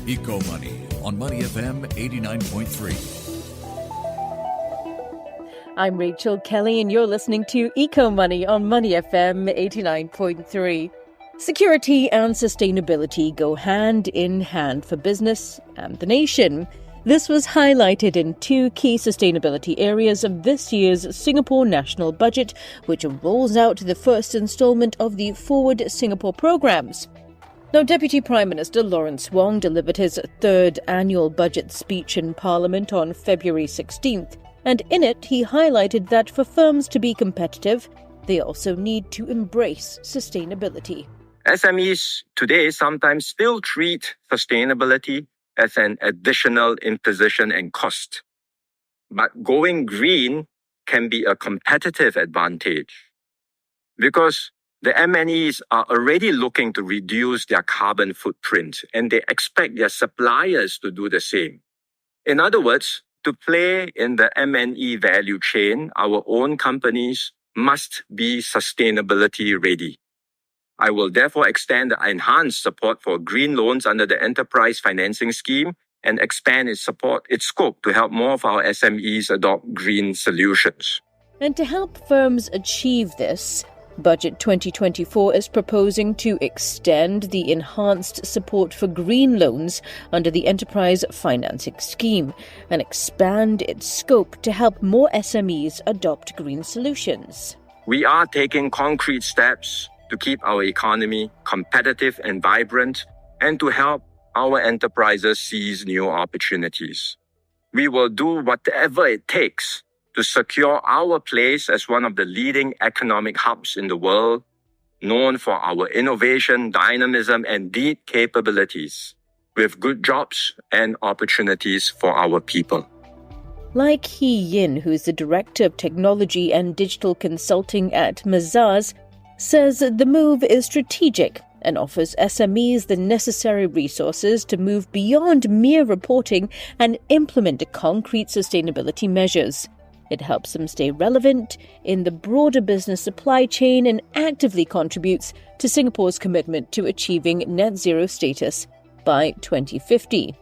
Eco Money on Money FM 89.3. I'm Rachel Kelly and you're listening to Eco Money on Money FM 89.3. Security and sustainability go hand in hand for business and the nation. This was highlighted in two key sustainability areas of this year's Singapore National Budget, which rolls out the first instalment of the Forward Singapore programs. Now, Deputy Prime Minister Lawrence Wong delivered his third annual budget speech in Parliament on February 16th, and in it he highlighted that for firms to be competitive, they also need to embrace sustainability. SMEs today sometimes still treat sustainability as an additional imposition and cost. But going green can be a competitive advantage because the MNEs are already looking to reduce their carbon footprint and they expect their suppliers to do the same. In other words, to play in the MNE value chain, our own companies must be sustainability ready. I will therefore extend the enhanced support for green loans under the Enterprise Financing Scheme and expand its scope to help more of our SMEs adopt green solutions. And to help firms achieve this, Budget 2024 is proposing to extend the enhanced support for green loans under the Enterprise Financing Scheme and expand its scope to help more SMEs adopt green solutions. We are taking concrete steps to keep our economy competitive and vibrant and to help our enterprises seize new opportunities. We will do whatever it takes to secure our place as one of the leading economic hubs in the world, known for our innovation, dynamism, and deep capabilities, with good jobs and opportunities for our people. Like Hee Yin, who's the Director of Technology and Digital Consulting at Mazars, says the move is strategic and offers SMEs the necessary resources to move beyond mere reporting and implement concrete sustainability measures. It helps them stay relevant in the broader business supply chain and actively contributes to Singapore's commitment to achieving net zero status by 2050.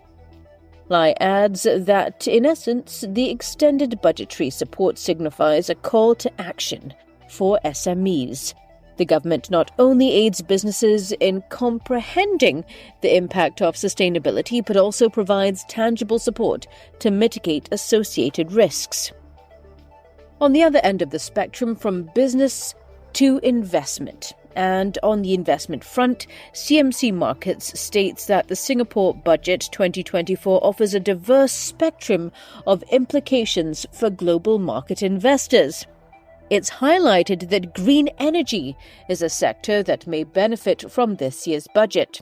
Lai adds that, in essence, the extended budgetary support signifies a call to action for SMEs. The government not only aids businesses in comprehending the impact of sustainability, but also provides tangible support to mitigate associated risks. On the other end of the spectrum, from business to investment. And on the investment front, CMC Markets states that the Singapore Budget 2024 offers a diverse spectrum of implications for global market investors. It's highlighted that green energy is a sector that may benefit from this year's budget.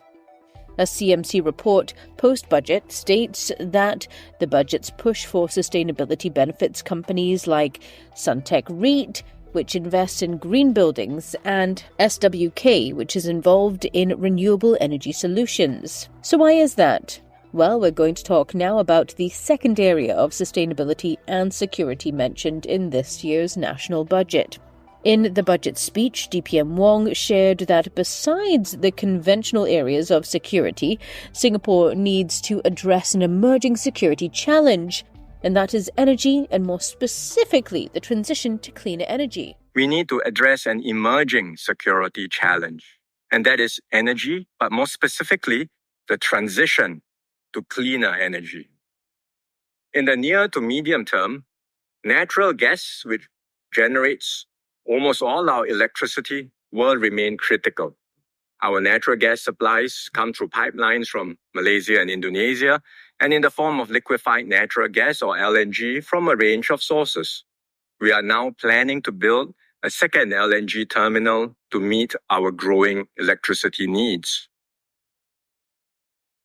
A CMC report post-budget states that the budget's push for sustainability benefits companies like Suntec REIT, which invests in green buildings, and SWK, which is involved in renewable energy solutions. So why is that? Well, we're going to talk now about the second area of sustainability and security mentioned in this year's national budget. In the budget speech, DPM Wong shared that besides the conventional areas of security, Singapore needs to address an emerging security challenge, and that is energy, and more specifically, the transition to cleaner energy. We need to address an emerging security challenge, and that is energy, but more specifically, the transition to cleaner energy. In the near to medium term, natural gas, which generates almost all our electricity, will remain critical. Our natural gas supplies come through pipelines from Malaysia and Indonesia, and in the form of liquefied natural gas or LNG from a range of sources. We are now planning to build a second LNG terminal to meet our growing electricity needs.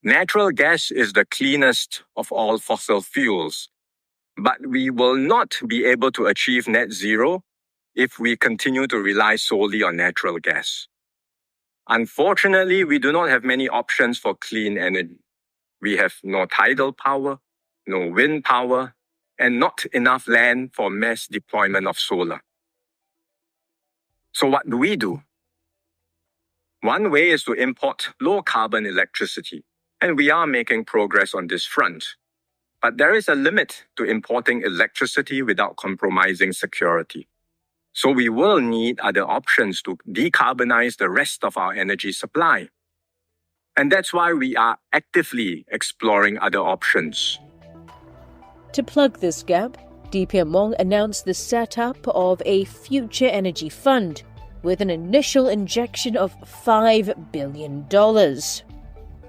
Natural gas is the cleanest of all fossil fuels, but we will not be able to achieve net zero if we continue to rely solely on natural gas. Unfortunately, we do not have many options for clean energy. We have no tidal power, no wind power, and not enough land for mass deployment of solar. So what do? One way is to import low-carbon electricity. And we are making progress on this front. But there is a limit to importing electricity without compromising security. So we will need other options to decarbonize the rest of our energy supply. And that's why we are actively exploring other options. To plug this gap, DPM Wong announced the setup of a future energy fund with an initial injection of $5 billion.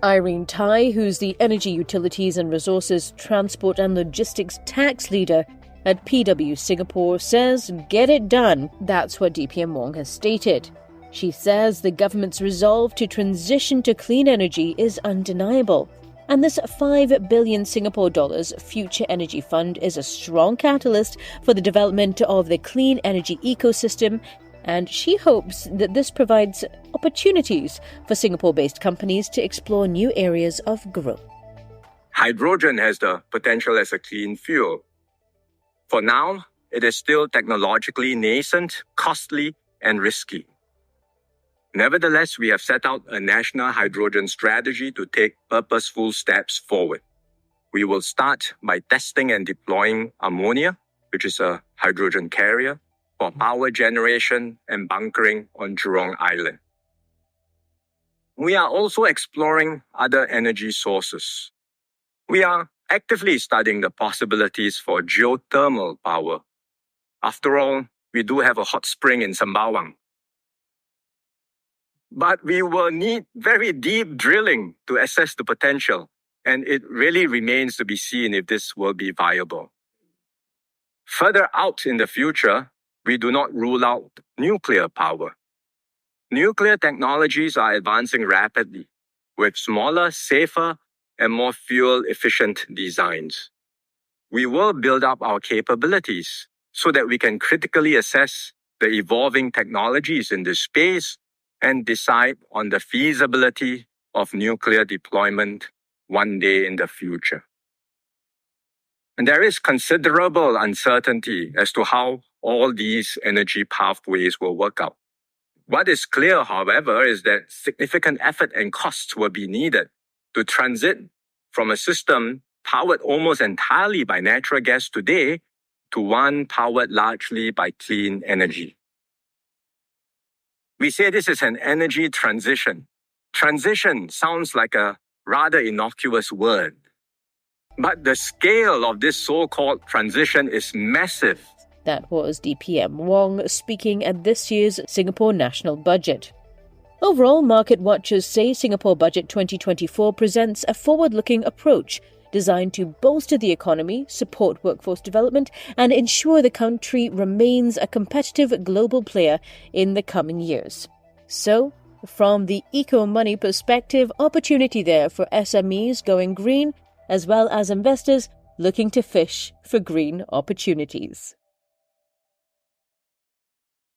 Irene Tai, who's the Energy Utilities and Resources Transport and Logistics Tax Leader at PW Singapore, says, "Get it done." That's what DPM Wong has stated. She says the government's resolve to transition to clean energy is undeniable, and this 5 billion Singapore dollars Future Energy Fund is a strong catalyst for the development of the clean energy ecosystem, and she hopes that this provides opportunities for Singapore-based companies to explore new areas of growth. Hydrogen has the potential as a clean fuel. For now, it is still technologically nascent, costly, and risky. Nevertheless, we have set out a national hydrogen strategy to take purposeful steps forward. We will start by testing and deploying ammonia, which is a hydrogen carrier, for power generation and bunkering on Jurong Island. We are also exploring other energy sources. We are actively studying the possibilities for geothermal power. After all, we do have a hot spring in Sembawang. But we will need very deep drilling to assess the potential, and it really remains to be seen if this will be viable. Further out in the future, we do not rule out nuclear power. Nuclear technologies are advancing rapidly, with smaller, safer, and more fuel-efficient designs. We will build up our capabilities so that we can critically assess the evolving technologies in this space and decide on the feasibility of nuclear deployment one day in the future. And there is considerable uncertainty as to how all these energy pathways will work out. What is clear, however, is that significant effort and costs will be needed to transit from a system powered almost entirely by natural gas today to one powered largely by clean energy. We say this is an energy transition. Transition sounds like a rather innocuous word. But the scale of this so-called transition is massive. That was DPM Wong speaking at this year's Singapore National Budget. Overall, market watchers say Singapore Budget 2024 presents a forward-looking approach designed to bolster the economy, support workforce development, and ensure the country remains a competitive global player in the coming years. So, from the eco-money perspective, opportunity there for SMEs going green, as well as investors looking to fish for green opportunities.